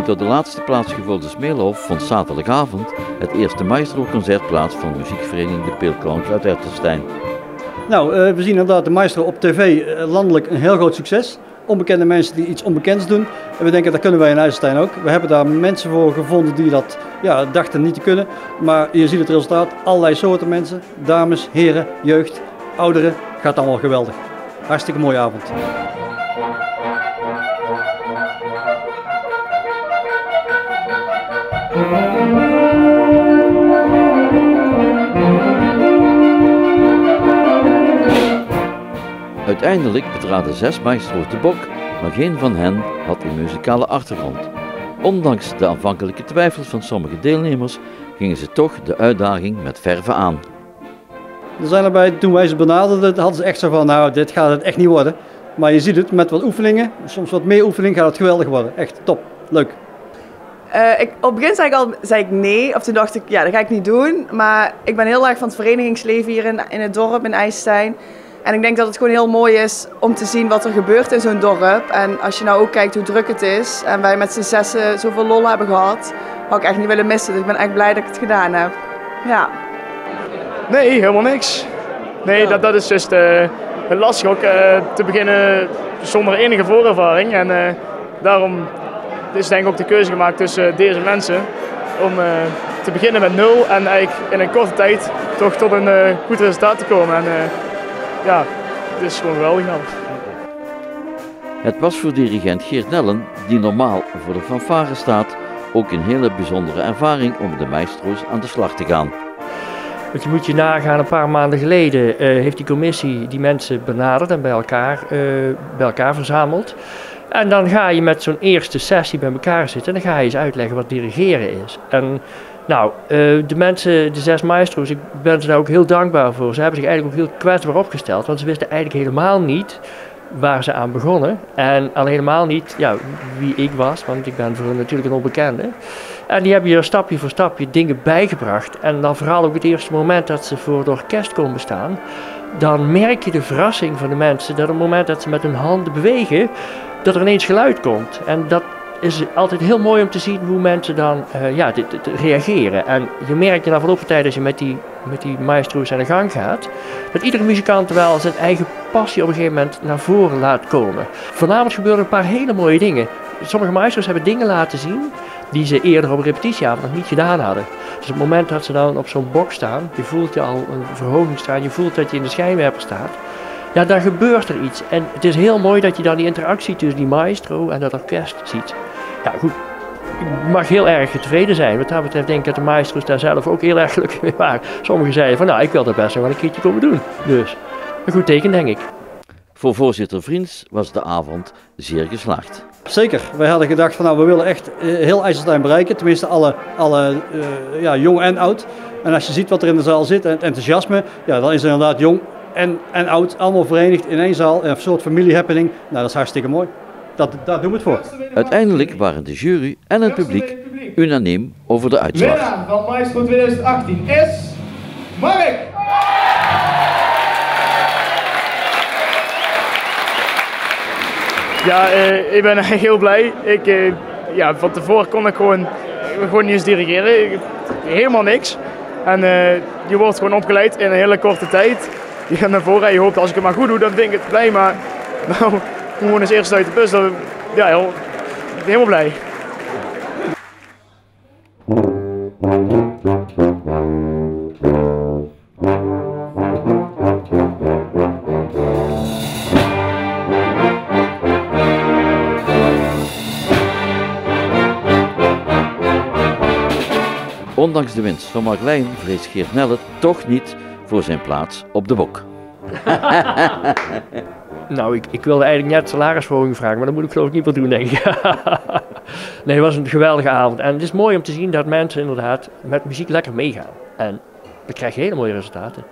het op de laatste plaats gevolgde Smeelhof vond zaterdagavond het eerste Maestro-concert plaats van muziekvereniging De Peelklonk uit Etterstein. Nou, we zien inderdaad de Maestro op tv landelijk een heel groot succes. Onbekende mensen die iets onbekends doen. En we denken dat kunnen wij in IJsselstein ook. We hebben daar mensen voor gevonden die dat dachten niet te kunnen. Maar je ziet het resultaat. Allerlei soorten mensen. Dames, heren, jeugd, ouderen. Gaat allemaal geweldig. Hartstikke mooie avond. Uiteindelijk betraden 6 maestro's de bok, maar geen van hen had een muzikale achtergrond. Ondanks de aanvankelijke twijfels van sommige deelnemers gingen ze toch de uitdaging met verve aan. Er zijn erbij, toen wij ze benaderden, hadden ze echt zo van, nou, dit gaat het echt niet worden. Maar je ziet het, met wat oefeningen, soms wat meer oefening, gaat het geweldig worden. Echt top, leuk. Op het begin zei ik nee, of toen dacht ik, ja, dat ga ik niet doen. Maar ik ben heel erg van het verenigingsleven hier in het dorp, in IJsselstein. En ik denk dat het gewoon heel mooi is om te zien wat er gebeurt in zo'n dorp. En als je nou ook kijkt hoe druk het is en wij met z'n zessen zoveel lol hebben gehad, had ik echt niet willen missen. Dus ik ben echt blij dat ik het gedaan heb. Ja. Nee, helemaal niks. Nee, dat is just lastig ook te beginnen zonder enige voorervaring. En daarom is denk ik ook de keuze gemaakt tussen deze mensen om te beginnen met 0 en eigenlijk in een korte tijd toch tot een goed resultaat te komen. En ja, het is gewoon geweldig. Het was voor dirigent Geert Nellen, die normaal voor de fanfare staat, ook een hele bijzondere ervaring om de maestro's aan de slag te gaan. Want je moet je nagaan, een paar maanden geleden heeft die commissie die mensen benaderd en bij elkaar verzameld. En dan ga je met zo'n eerste sessie bij elkaar zitten en dan ga je eens uitleggen wat dirigeren is. En nou, de mensen, de 6 maestro's, ik ben ze daar ook heel dankbaar voor. Ze hebben zich eigenlijk ook heel kwetsbaar opgesteld, want ze wisten eigenlijk helemaal niet waar ze aan begonnen. En al helemaal niet wie ik was, want ik ben voor hen natuurlijk een onbekende. En die hebben je stapje voor stapje dingen bijgebracht. En dan vooral ook het eerste moment dat ze voor het orkest komen staan, dan merk je de verrassing van de mensen dat op het moment dat ze met hun handen bewegen, dat er ineens geluid komt. En dat is altijd heel mooi om te zien hoe mensen dan reageren. En je merkt in de afgelopen tijd als je met die maestro's aan de gang gaat, dat iedere muzikant wel zijn eigen passie op een gegeven moment naar voren laat komen. Voornamelijk gebeuren een paar hele mooie dingen. Sommige maestro's hebben dingen laten zien die ze eerder op repetitieavond nog niet gedaan hadden. Dus op het moment dat ze dan op zo'n box staan, je voelt je al een verhoging staan, je voelt dat je in de schijnwerper staat. Ja, dan gebeurt er iets. En het is heel mooi dat je dan die interactie tussen die maestro en dat orkest ziet. Ja, goed. Ik mag heel erg tevreden zijn. Wat dat betreft denk ik dat de maestro's daar zelf ook heel erg gelukkig mee waren. Sommigen zeiden van, nou, ik wil dat best nog wel een keertje komen doen. Dus, een goed teken, denk ik. Voor voorzitter Vriends was de avond zeer geslaagd. Zeker. Wij hadden gedacht van, nou, we willen echt heel IJsselstein bereiken. Tenminste, alle jong en oud. En als je ziet wat er in de zaal zit en het enthousiasme, ja, dan is er inderdaad jong en oud allemaal verenigd in één zaal. Een soort familiehappening. Nou, dat is hartstikke mooi. Daar doen we het voor. Uiteindelijk waren de jury en het publiek unaniem over de uitslag. Winnaar van Maestro 2018 is Mark! Ja, ik ben heel blij. Van tevoren kon ik gewoon niet eens dirigeren. Helemaal niks. En je wordt gewoon opgeleid in een hele korte tijd. Je gaat naar voren en je hoopt als ik het maar goed doe, dan vind ik het blij. Maar nou, gewoon als eerste uit de bus, helemaal blij. Ondanks de winst van Mark Leijn vreest Geert Nellen toch niet voor zijn plaats op de bok. Nou, ik wilde eigenlijk net salarisverhoging vragen, maar dat moet ik geloof ik niet meer doen, denk ik. Nee, het was een geweldige avond. En het is mooi om te zien dat mensen inderdaad met muziek lekker meegaan. En we krijgen hele mooie resultaten.